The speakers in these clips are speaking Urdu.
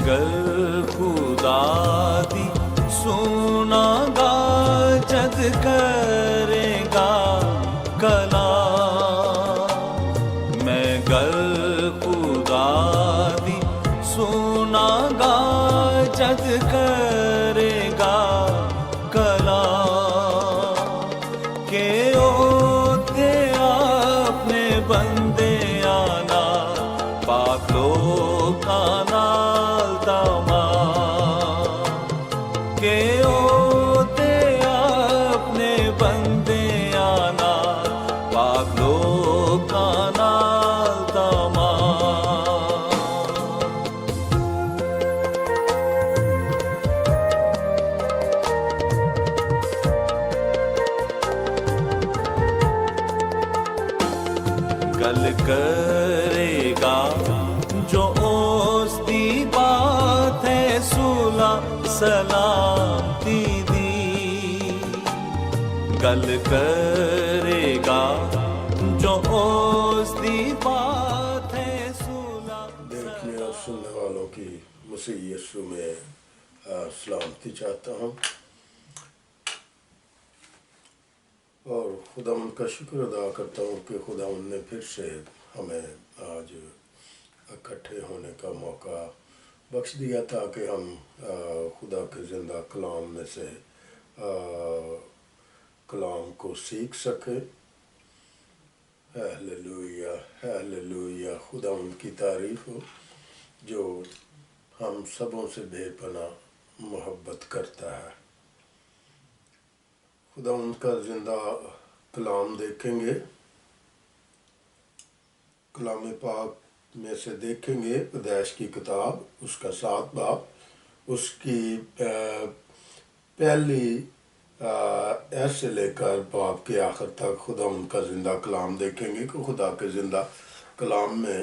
گر خدا دی سونا گا جد کرے گا کلام، میں گر خدا دی سونا گا جد کرے گا کلام، کہ اوتے اپنے بندے آنا پاک لوکاں نال تمام، کہ اوتے اپنے بندے آنا پاک لوکاں نال تمام۔ گل کرے گا جو اس دی بات ہے صلح سلامتی دی، گل کرے گا جو اس دی بات ہے صلح۔ دیکھنے اور سننے والوں کی مسیح یسوع میں سلامتی چاہتا ہوں، اور خدا ان کا شکر ادا کرتا ہوں کہ خدا ان نے پھر سے ہمیں آج اکٹھے ہونے کا موقع بخش دیا تاکہ ہم خدا کے زندہ کلام میں سے کلام کو سیکھ سکیں۔ ہیلیلویا ہیلیلویا، خدا ان کی تعریف ہو جو ہم سبوں سے بے پناہ محبت کرتا ہے۔ خدا ان کا زندہ کلام دیکھیں گے، کلام پاک میں سے دیکھیں گے پیدائش کی کتاب، اس کا 7 باب، اس کی پہلی ایسے لے کر باب کے آخر تک خدا ان کا زندہ کلام دیکھیں گے کہ خدا کے زندہ کلام میں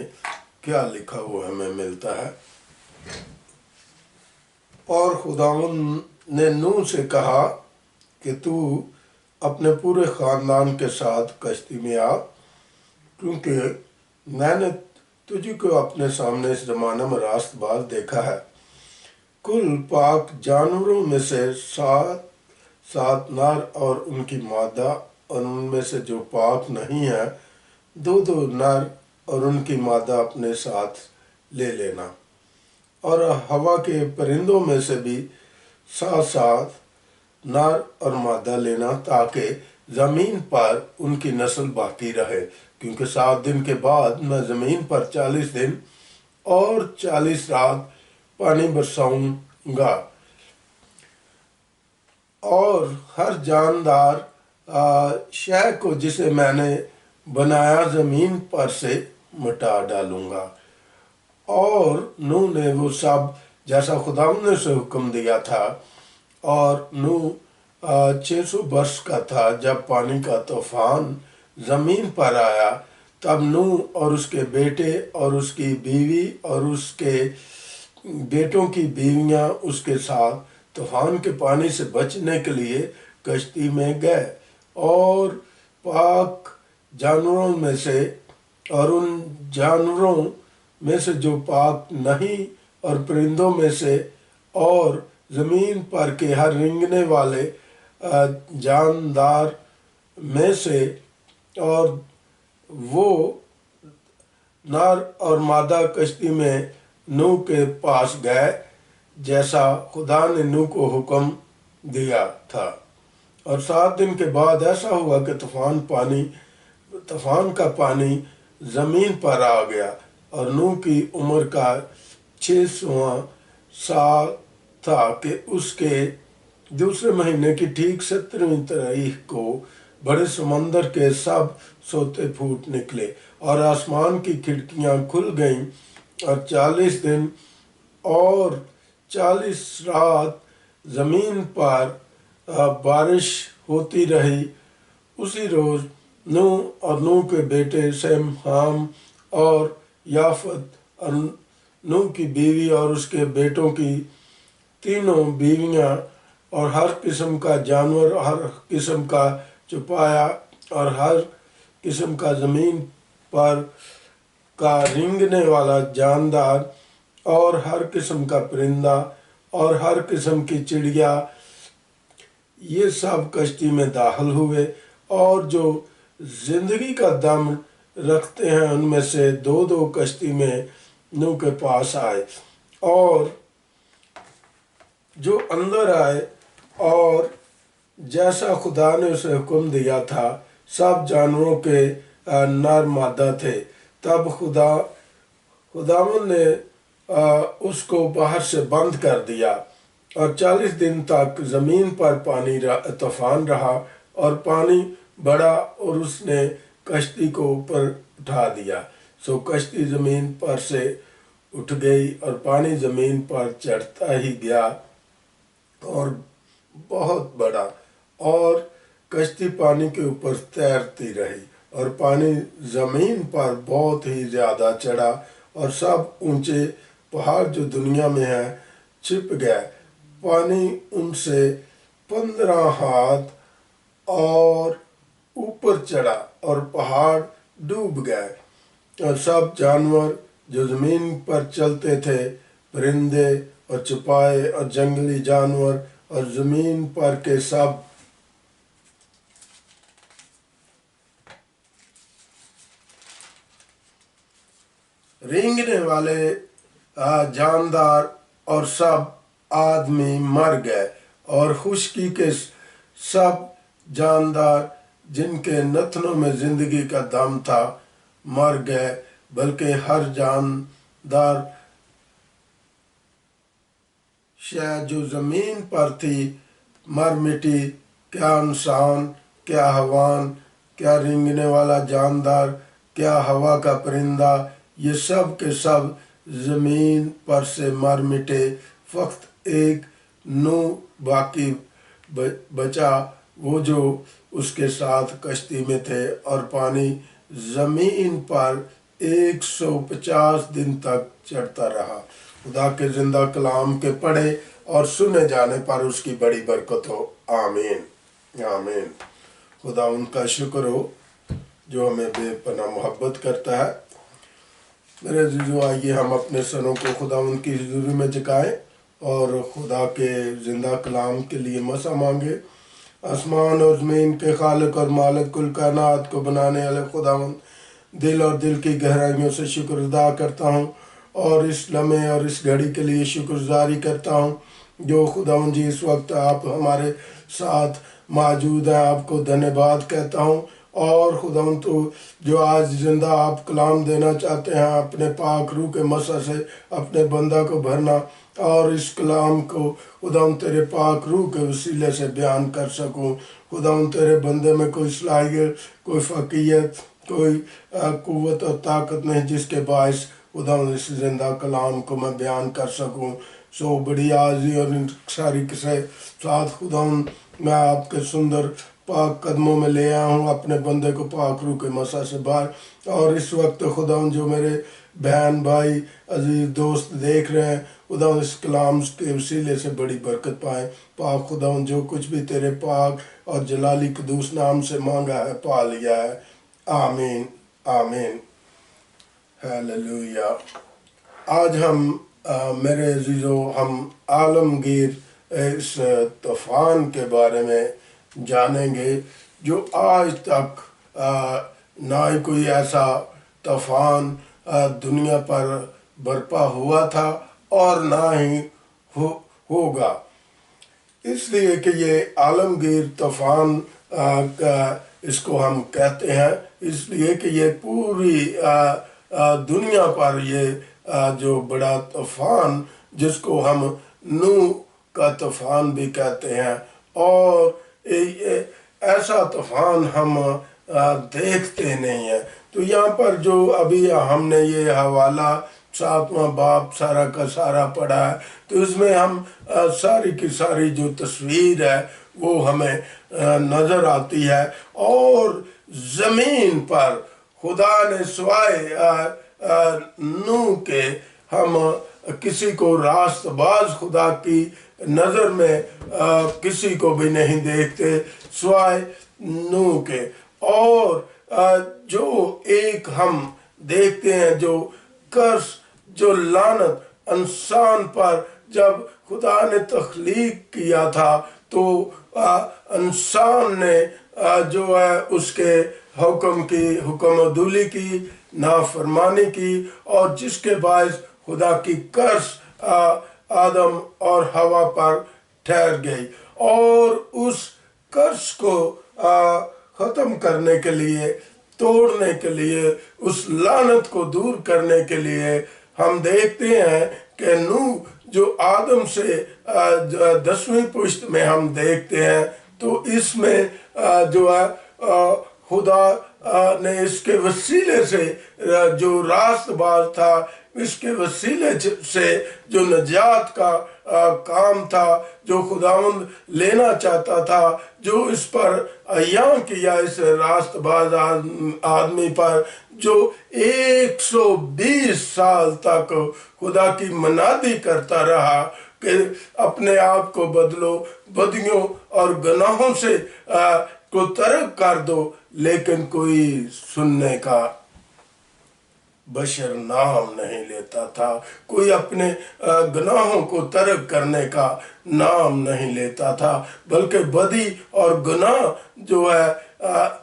کیا لکھا ہوا ہمیں ملتا ہے۔ اور خداوند نے نوح سے کہا کہ تو اپنے پورے خاندان کے ساتھ کشتی میں آ، کیونکہ میں نے تجھ کو اپنے سامنے اس زمانہ میں راست باز دیکھا ہے۔ کل پاک جانوروں میں سے 7 نر اور ان کی مادہ، اور ان میں سے جو پاک نہیں ہے 2 نر اور ان کی مادہ اپنے ساتھ لے لینا، اور ہوا کے پرندوں میں سے بھی 7 نر اور مادہ لینا، تاکہ زمین پر ان کی نسل باقی رہے، کیونکہ 7 دن کے بعد میں زمین پر 40 دن اور 40 رات پانی برساؤں گا، اور ہر جاندار شے کو جسے میں نے بنایا زمین پر سے مٹا ڈالوں گا۔ اور نوح نے وہ سب جیسا خدا نے اسے حکم دیا تھا، اور نوح 600 برس کا تھا جب پانی کا طوفان زمین پر آیا۔ تب نوح اور اس کے بیٹے اور اس کی بیوی اور اس کے بیٹوں کی بیویاں اس کے ساتھ طوفان کے پانی سے بچنے کے لیے کشتی میں گئے، اور پاک جانوروں میں سے اور ان جانوروں میں سے جو پاک نہیں، اور پرندوں میں سے، اور زمین پر کے ہر رینگنے والے جاندار میں سے، اور وہ نر اور مادہ کشتی میں نوح کے پاس گئے جیسا خدا نے نوح کو حکم دیا تھا۔ اور 7 دن کے بعد ایسا ہوا کہ طوفان کا پانی زمین پر آ گیا، اور نوح کی عمر کا 600واں سال تھا کہ اس کے دوسرے مہینے کی ٹھیک 17ویں تاریخ کو بڑے سمندر کے سب سوتے پھوٹ نکلے، اور آسمان کی کھڑکیاں کھل گئیں، اور 40 دن اور 40 رات زمین پر بارش ہوتی رہی۔ اسی روز نوح اور نوح کے بیٹے سیم، حام اور یافت، اور نوح کی بیوی اور اس کے بیٹوں کی 3 بیویاں، اور ہر قسم کا جانور، ہر قسم کا چوپایا، اور ہر قسم کا زمین پر کا رینگنے والا جاندار، اور ہر قسم کا پرندہ اور ہر قسم کی چڑیا، یہ سب کشتی میں داخل ہوئے، اور جو زندگی کا دم رکھتے ہیں ان میں سے دو دو کشتی میں نوح کے پاس آئے، اور جو اندر آئے، اور جیسا خدا نے اسے حکم دیا تھا سب جانوروں کے نر مادہ تھے۔ تب خداوند نے اس کو باہر سے بند کر دیا، اور 40 دن تک زمین پر طوفان رہا، اور پانی بڑھا، اور اس نے کشتی کو اوپر اٹھا دیا، سو کشتی زمین پر سے اٹھ گئی، اور پانی زمین پر چڑھتا ہی گیا اور بہت بڑا، اور کشتی پانی کے اوپر تیرتی رہی، اور پانی زمین پر بہت ہی زیادہ چڑھا، اور سب اونچے پہاڑ جو دنیا میں ہیں چھپ گئے، پانی ان سے 15 ہاتھ اور اوپر چڑھا، اور پہاڑ ڈوب گئے، اور سب جانور جو زمین پر چلتے تھے، پرندے اور چوپائے اور جنگلی جانور اور زمین پر کے سب رینگنے والے جاندار اور سب آدمی مر گئے، اور خشکی کے سب جاندار جن کے نتنوں میں زندگی کا دم تھا مر گئے، بلکہ ہر جاندار شے جو زمین پر تھی مر مٹی، کیا انسان، کیا حیوان، کیا رینگنے والا جاندار، کیا ہوا کا پرندہ، یہ سب کے سب زمین پر سے مر مٹے، فقط ایک نوح باقی بچا، وہ جو اس کے ساتھ کشتی میں تھے، اور پانی زمین پر 150 دن تک چڑھتا رہا۔ خدا کے زندہ کلام کے پڑھے اور سنے جانے پر اس کی بڑی برکت ہو، آمین آمین۔ خدا ان کا شکر ہو جو ہمیں بے پناہ محبت کرتا ہے۔ میرے عزیزو، آئیے ہم اپنے سروں کو خدا ان کی حضوری میں جھکائیں اور خدا کے زندہ کلام کے لیے مسا مانگے۔ آسمان اور زمین کے خالق اور مالک کل کائنات کو بنانے والے خداوند، دل اور دل کی گہرائیوں سے شکر ادا کرتا ہوں، اور اس لمحے اور اس گھڑی کے لیے شکر گزاری کرتا ہوں جو خداوند جی اس وقت آپ ہمارے ساتھ موجود ہیں۔ آپ کو دھنیہ واد کہتا ہوں، اور خداوند تو جو آج زندہ آپ کلام دینا چاہتے ہیں، اپنے پاک روح کے مسح سے اپنے بندہ کو بھرنا، اور اس کلام کو خداوند تیرے پاک روح کے وسیلے سے بیان کر سکوں۔ خداوند تیرے بندے میں کوئی صلاحیت، کوئی فقیت، کوئی قوت اور طاقت نہیں جس کے باعث خداوند اس زندہ کلام کو میں بیان کر سکوں۔ سو بڑی عاجزی اور انکساری کے ساتھ خداوند میں آپ کے سندر پاک قدموں میں لے آیا ہوں اپنے بندے کو پاک روح کے مسح سے باہر۔ اور اس وقت خداوند جو میرے بہن بھائی عزیز دوست دیکھ رہے ہیں، خداوند اس کلام کے وسیلے سے بڑی برکت پائیں۔ پاک خداوند جو کچھ بھی تیرے پاک اور جلالی قدوس نام سے مانگا ہے پا لیا ہے، آمین آمین ہیلیلویا۔ آج ہم میرے عزیزو ہم عالمگیر اس طوفان کے بارے میں جانیں گے جو آج تک نہ ہی کوئی ایسا طوفان دنیا پر برپا ہوا تھا اور نہ ہی ہوگا، اس لیے کہ یہ عالمگیر طوفان اس کو ہم کہتے ہیں، اس لیے کہ یہ پوری دنیا پر یہ جو بڑا طوفان جس کو ہم نوح کا طوفان بھی کہتے ہیں، اور ایسا طوفان ہم دیکھتے نہیں ہیں۔ تو یہاں پر جو ابھی ہم نے یہ حوالہ 7واں باب سارا کا سارا پڑھا ہے، تو اس میں ہم ساری کی ساری جو تصویر ہے وہ ہمیں نظر آتی ہے، اور زمین پر خدا نے سوائے نوح کے ہم کسی کو راست باز خدا کی نظر میں کسی کو بھی نہیں دیکھتے سوائے نوح کے۔ اور جو ایک ہم دیکھتے ہیں جو کرس، جو لعنت انسان پر جب خدا نے تخلیق کیا تھا تو انسان نے جو ہے اس کے حکم عدولی کی نافرمانی کی، اور جس کے باعث خدا کی کرس آدم اور حوا پر ٹھہر گئی، اور اس کرس کو ختم کرنے کے لیے، توڑنے کے لیے، اس لعنت کو دور کرنے کے لیے ہم دیکھتے ہیں کہ نوح جو آدم سے 10ویں پشت میں ہم دیکھتے ہیں، تو اس میں جو ہے خدا نے اس کے وسیلے سے جو راست باز تھا، اس کے وسیلے سے جو نجات کا کام تھا، جو خداوند لینا چاہتا تھا، جو اس پر عیاں کیا، اس راست باز آدمی پر، جو 120 سال تک خدا کی منادی کرتا رہا کہ اپنے آپ کو بدلو، بدیوں اور گناہوں سے کو ترک کر دو، لیکن کوئی سننے کا بشر نام نہیں لیتا تھا، کوئی اپنے گناہوں کو ترک کرنے کا نام نہیں لیتا تھا، بلکہ بدی اور گناہ جو ہے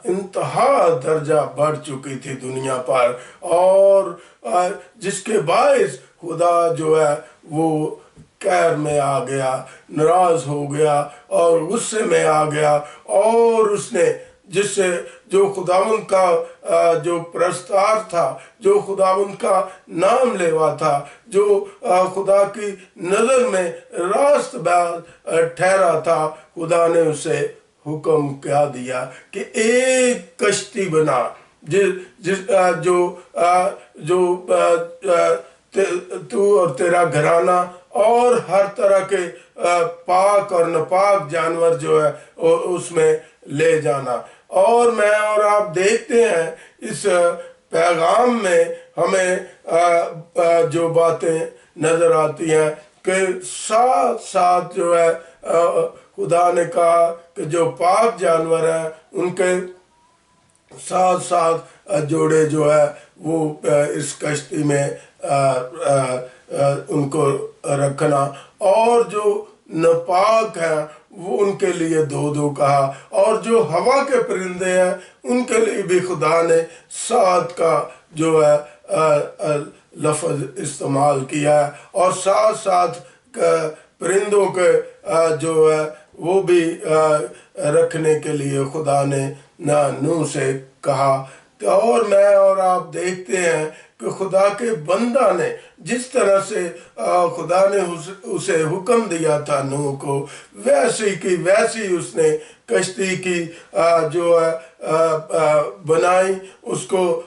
انتہا درجہ بڑھ چکی تھی دنیا پر، اور جس کے باعث خدا جو ہے وہ قہر میں آ گیا، ناراض ہو گیا اور غصے میں آ گیا، اور اس نے جس سے جو خداوند کا جو پرستار تھا، جو خداوند کا نام لیوا تھا، جو خدا کی نظر میں راست باز ٹھہرا تھا، خدا نے اسے حکم کیا دیا کہ ایک کشتی بنا، جو تو اور تیرا گھرانہ اور ہر طرح کے پاک اور ناپاک جانور جو ہے اس میں لے جانا۔ اور میں اور آپ دیکھتے ہیں اس پیغام میں ہمیں جو باتیں نظر آتی ہیں کہ ساتھ ساتھ جو ہے خدا نے کہا کہ جو پاک جانور ہیں ان کے ساتھ ساتھ جوڑے جو ہے وہ اس کشتی میں ان کو رکھنا، اور جو ناپاک ہیں وہ ان کے لیے دو کہا، اور جو ہوا کے پرندے ہیں ان کے لیے بھی خدا نے 7 کا جو ہے لفظ استعمال کیا ہے، اور ساتھ پرندوں کے جو ہے وہ بھی رکھنے کے لیے خدا نے نوح سے کہا۔ اور میں اور آپ دیکھتے ہیں کہ خدا کے بندہ نے جس طرح سے خدا نے اسے حکم دیا تھا نوح کو، ویسی کی ویسی اس نے کشتی کی جو ہے بنائی، اس کو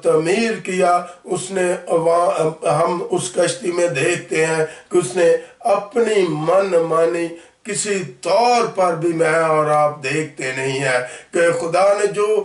تعمیر کیا۔ اس نے ہم اس کشتی میں دیکھتے ہیں کہ اس نے اپنی من مانی کسی طور پر بھی میں اور آپ دیکھتے نہیں ہیں کہ خدا نے جو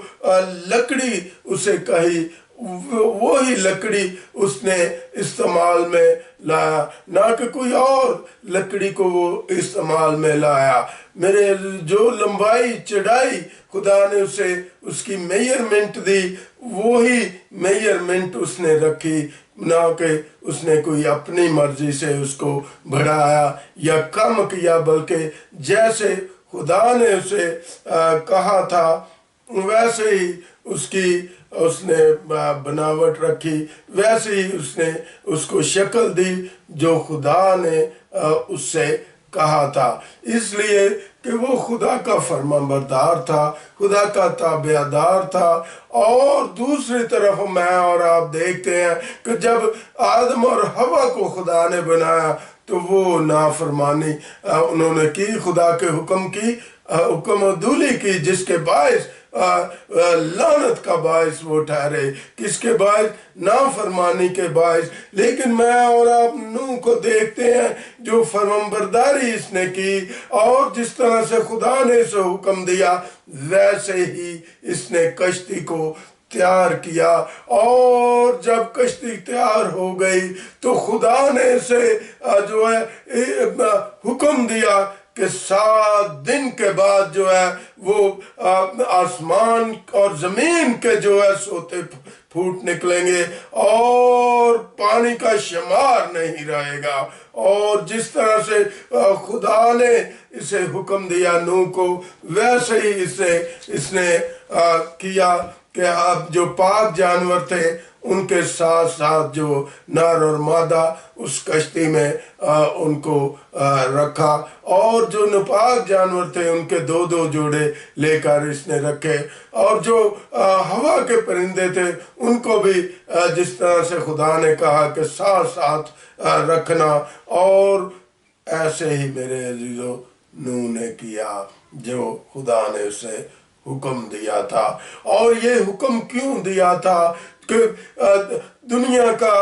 لکڑی اسے کہی وہی لکڑی اس نے استعمال میں لایا، نہ کہ کوئی اور لکڑی کو وہ استعمال میں لایا۔ میرے جو لمبائی چڑھائی خدا نے اسے اس کی میئرمنٹ دی، وہی میئرمنٹ اس نے رکھی، نہ کہ اس نے کوئی اپنی مرضی سے اس کو بڑھایا یا کم کیا، بلکہ جیسے خدا نے اسے کہا تھا ویسے ہی اس نے بناوٹ رکھی، ویسے ہی اس نے اس کو شکل دی جو خدا نے اس سے کہا تھا، اس لیے کہ وہ خدا کا فرمانبردار تھا، خدا کا تابعدار تھا۔ اور دوسری طرف میں اور آپ دیکھتے ہیں کہ جب آدم اور حوا کو خدا نے بنایا تو وہ نافرمانی انہوں نے کی، خدا کے حکم عدولی کی، جس کے باعث لعنت کا باعث وہ ٹھہرے، کس کے باعث؟ نافرمانی کے باعث۔ لیکن میں اور آپ نوح کو دیکھتے ہیں جو فرمانبرداری اس نے کی، اور جس طرح سے خدا نے اسے حکم دیا ویسے ہی اس نے کشتی کو تیار کیا، اور جب کشتی تیار ہو گئی تو خدا نے اسے جو ہے حکم دیا کہ 7 دن کے بعد جو ہے وہ آسمان اور زمین کے جو ہے سوتے پھوٹ نکلیں گے اور پانی کا شمار نہیں رہے گا۔ اور جس طرح سے خدا نے اسے حکم دیا نوح کو، ویسے ہی اس نے کیا کہ اب جو پاک جانور تھے ان کے ساتھ ساتھ جو نر اور مادہ اس کشتی میں ان کو رکھا، اور جو ناپاک جانور تھے ان کے 2 جوڑے لے کر اس نے رکھے، اور جو ہوا کے پرندے تھے ان کو بھی جس طرح سے خدا نے کہا کہ ساتھ ساتھ رکھنا۔ اور ایسے ہی میرے عزیزو نوح نے کیا جو خدا نے اسے حکم دیا تھا۔ اور یہ حکم کیوں دیا تھا کہ دنیا کا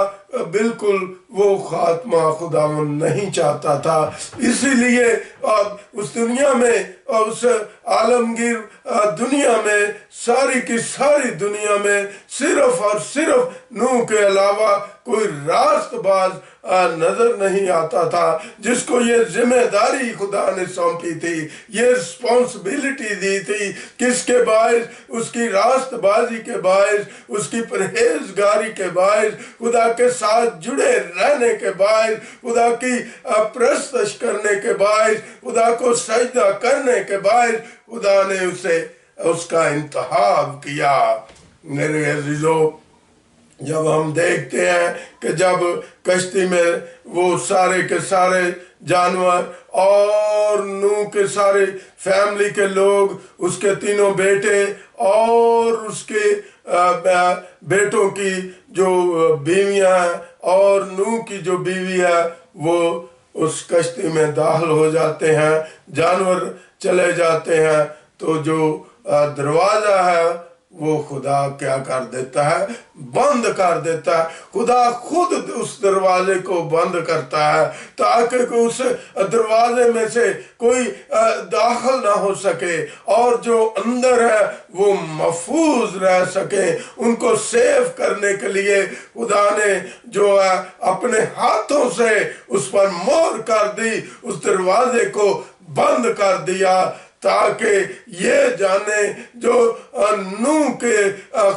بالکل وہ خاتمہ خداوند نہیں چاہتا تھا، اسی لیے اس دنیا میں، اس عالمگیر دنیا میں، ساری کی ساری دنیا میں صرف اور صرف نوح کے علاوہ کوئی راست باز نظر نہیں آتا تھا جس کو یہ ذمہ داری خدا نے سونپی تھی، یہ رسپانسبلٹی دی تھی، کس کے باعث؟ اس کی راست بازی کے باعث، اس کی پرہیزگاری کے باعث، خدا کے ساتھ جڑے رہنے کے باعث، خدا کی پرستش کرنے کے باعث، خدا کو سجدہ کرنے کے باعث خدا نے اس کا انتخاب کیا۔ میرے عزیزو، جب ہم دیکھتے ہیں کہ جب کشتی میں وہ سارے کے سارے جانور اور نوح کے سارے فیملی کے لوگ، اس کے 3 بیٹے اور اس کے بیٹوں کی جو بیویاں ہیں اور نوح کی جو بیوی ہے، وہ اس کشتی میں داخل ہو جاتے ہیں، جانور چلے جاتے ہیں، تو جو دروازہ ہے وہ خدا کیا کر دیتا ہے؟ بند کر دیتا ہے۔ خدا خود اس دروازے کو بند کرتا ہے تاکہ اس دروازے میں سے کوئی داخل نہ ہو سکے، اور جو اندر ہے وہ محفوظ رہ سکے۔ ان کو سیو کرنے کے لیے خدا نے جو ہے اپنے ہاتھوں سے اس پر مہر کر دی، اس دروازے کو بند کر دیا، تاکہ یہ جانیں جو نوح کے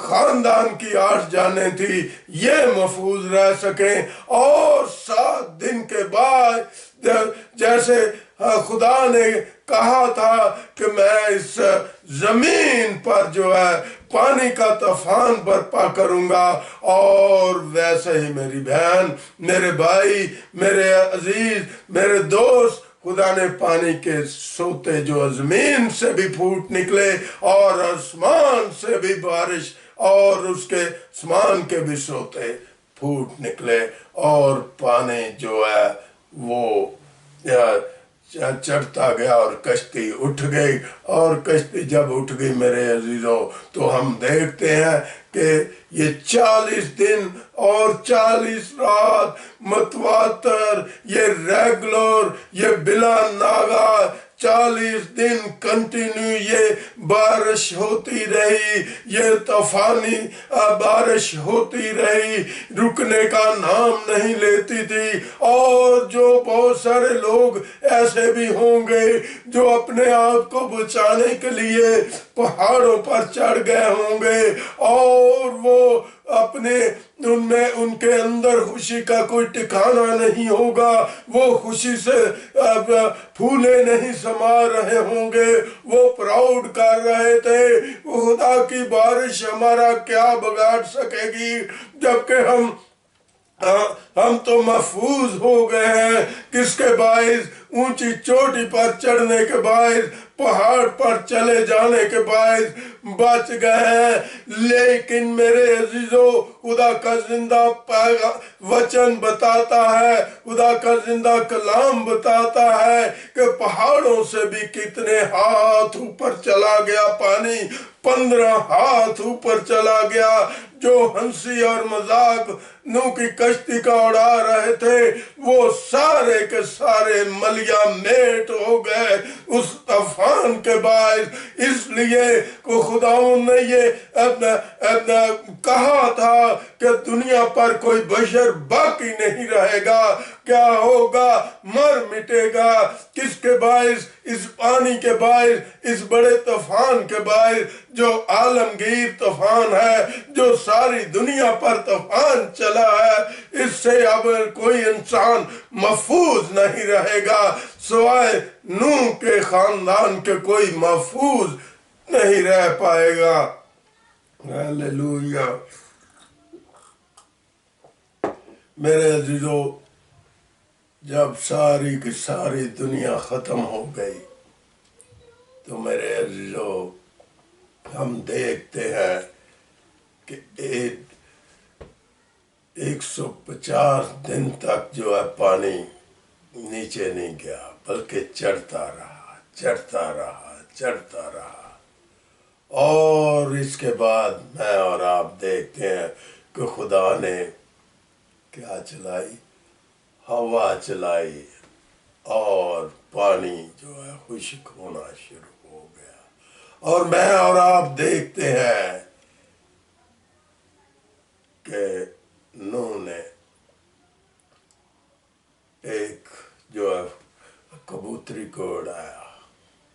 خاندان کی 8 جانیں تھی یہ محفوظ رہ سکیں۔ اور 7 دن کے بعد جیسے خدا نے کہا تھا کہ میں اس زمین پر جو ہے پانی کا طوفان برپا کروں گا، اور ویسے ہی میری بہن، میرے بھائی، میرے عزیز، میرے دوست، خدا نے پانی کے سوتے جو زمین سے بھی پھوٹ نکلے اور آسمان سے بھی بارش اور اس کے آسمان کے بھی سوتے پھوٹ نکلے، اور پانی جو ہے وہ چڑھتا گیا اور کشتی اٹھ گئی۔ اور کشتی جب اٹھ گئی میرے عزیزوں، تو ہم دیکھتے ہیں کہ یہ 40 دن اور 40 رات متواتر، یہ ریگولر، یہ بلا ناغہ 40 دن کنٹینیو یہ بارش ہوتی رہی، یہ طوفانی بارش ہوتی رہی، رکنے کا نام نہیں لیتی تھی۔ اور جو بہت سارے لوگ ایسے بھی ہوں گے جو اپنے آپ کو بچانے کے لیے پہاڑوں پر چڑھ گئے ہوں گے، اور وہ اپنے ان کے اندر خوشی کا کوئی ٹھکانہ نہیں ہوگا، وہ خوشی سے پھولے نہیں سما رہے ہوں گے، وہ پراؤڈ کر رہے تھے وہ خدا کی بارش ہمارا کیا بگاڑ سکے گی، جبکہ ہم تو محفوظ ہو گئے ہیں۔ کس کے باعث؟ اونچی چوٹی پر چڑھنے کے باعث، پہاڑ پر چلے جانے کے باعث بچ گئے ہیں۔ لیکن میرے عزیزو، خدا کا زندہ وچن بتاتا ہے، خدا کا زندہ کلام بتاتا ہے کہ پہاڑوں سے بھی کتنے ہاتھ اوپر چلا گیا پانی، 15 ہاتھ اوپر چلا گیا۔ جو ہنسی اور مذاق نوح کی کشتی کا اڑا رہے تھے وہ سارے کے سارے ملیا میٹ ہو گئے اس طوفان طوفان کے باعث، اس لیے کو خداوند نے یہ کہا تھا کہ دنیا پر کوئی بشر باقی نہیں رہے گا، کیا ہوگا؟ مر مٹے گا۔ کس کے باعث؟ اس پانی کے باعث، اس بڑے طوفان کے باعث جو عالمگیر طوفان ہے، جو ساری دنیا پر طوفان چلا ہے۔ اس سے اب کوئی انسان محفوظ نہیں رہے گا، سوائے نوح کے خاندان کے کوئی محفوظ نہیں رہ پائے گا۔ ہاللویا۔ میرے عزیزو، جب ساری کی ساری دنیا ختم ہو گئی تو میرے عزیزو ہم دیکھتے ہیں کہ 150 دن تک جو ہے پانی نیچے نہیں گیا، بلکہ چڑھتا رہا۔ اور اس کے بعد میں اور آپ دیکھتے ہیں کہ خدا نے کیا چلائی؟ ہوا چلائی، اور پانی جو ہے خشک ہونا شروع ہو گیا۔ اور میں اور آپ دیکھتے ہیں کہ نوح نے ایک جو ہے کبوتری کو اڑایا،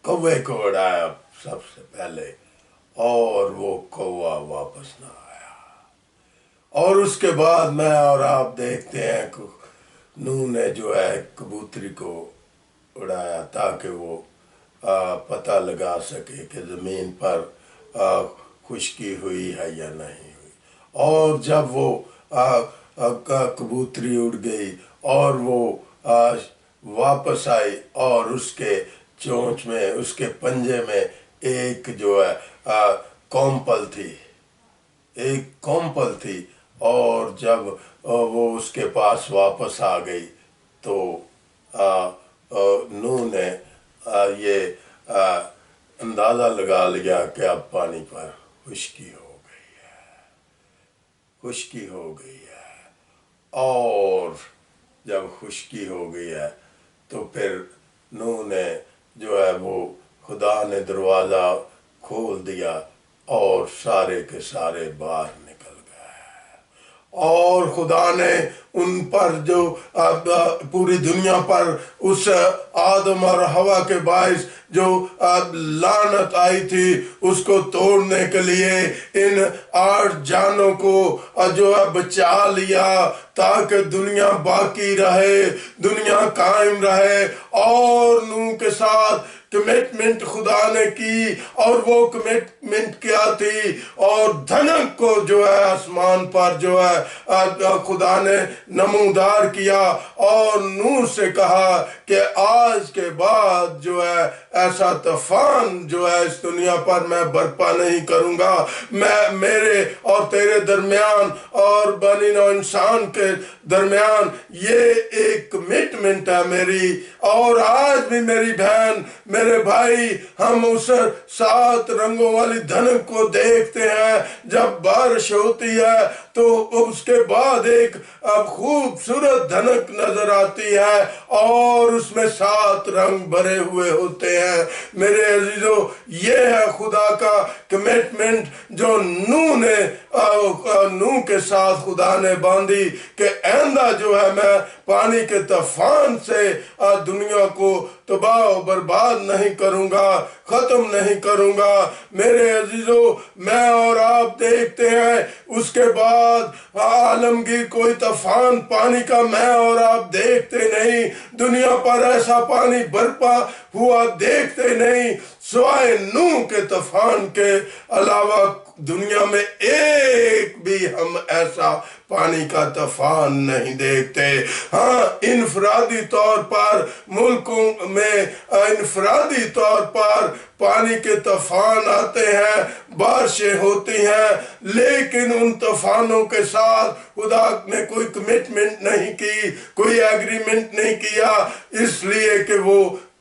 کوے کو اڑایا سب سے پہلے، اور وہ کوا واپس نہ آیا۔ اور اس کے بعد میں اور آپ دیکھتے ہیں کہ نوح نے جو ہے کبوتری کو اڑایا تاکہ وہ پتہ لگا سکے کہ زمین پر خشکی ہوئی ہے یا نہیں ہوئی۔ اور جب وہ کبوتری اڑ گئی اور وہ واپس آئی، اور اس کے چونچ میں، اس کے پنجے میں ایک جو ہے کومپل تھی، اور جب وہ اس کے پاس واپس آ گئی تو نوح نے یہ اندازہ لگا لیا کہ اب پانی پر خشکی ہو گئی ہے۔ اور جب خشکی ہو گئی ہے تو پھر نوح نے جو ہے وہ خدا نے دروازہ کھول دیا اور سارے کے سارے باہر نکل گئے۔ اور خدا نے ان پر جو پوری دنیا پر اس آدم اور ہوا کے باعث جو لعنت آئی تھی، اس کو توڑنے کے لیے ان 8 جانوں کو جو ہے بچا لیا تاکہ دنیا باقی رہے، دنیا قائم رہے۔ اور نوح کے ساتھ کمٹمنٹ خدا نے کی، اور وہ کمٹمنٹ کیا تھی؟ اور دھنک کو جو ہے آسمان پر جو ہے خدا نے نمودار کیا، اور نوح سے کہا کہ آج کے بعد جو ہے ایسا طوفان جو ہے اس دنیا پر میں برپا نہیں کروں گا۔ میں میرے اور تیرے درمیان اور بنی نوع انسان کے درمیان یہ ایک کمٹمنٹ ہے میری، اور آج بھی میری بہن، میرے بھائی، ہم اس 7 رنگوں والی دھنک کو دیکھتے ہیں۔ جب بارش ہوتی ہے تو اس کے بعد ایک خوبصورت دھنک نظر آتی ہے، اور اس میں 7 رنگ بھرے ہوئے ہوتے ہیں۔ میرے عزیزو، یہ ہے خدا کا کمٹمنٹ جو نوح کے ساتھ خدا نے باندھی کہ آئندہ جو ہے میں پانی کے طوفان سے دنیا کو تباہ و برباد نہیں کروں گا، ختم نہیں کروں گا۔ میرے عزیزو، میں اور آپ دیکھتے ہیں اس کے بعد عالمگیر کوئی طوفان پانی کا میں اور آپ دیکھتے نہیں، دنیا پر ایسا پانی برپا ہوا دیکھتے نہیں، سوائے نوح کے طوفان کے علاوہ دنیا میں ایک بھی ہم ایسا پانی کا طوفان نہیں دیکھتے۔ ہاں، انفرادی طور پر ملکوں میں انفرادی طور پر پانی کے طوفان آتے ہیں، بارشیں ہوتی ہیں، لیکن ان طوفانوں کے ساتھ خدا نے کوئی کمٹمنٹ نہیں کی، کوئی ایگریمنٹ نہیں کیا، اس لیے کہ وہ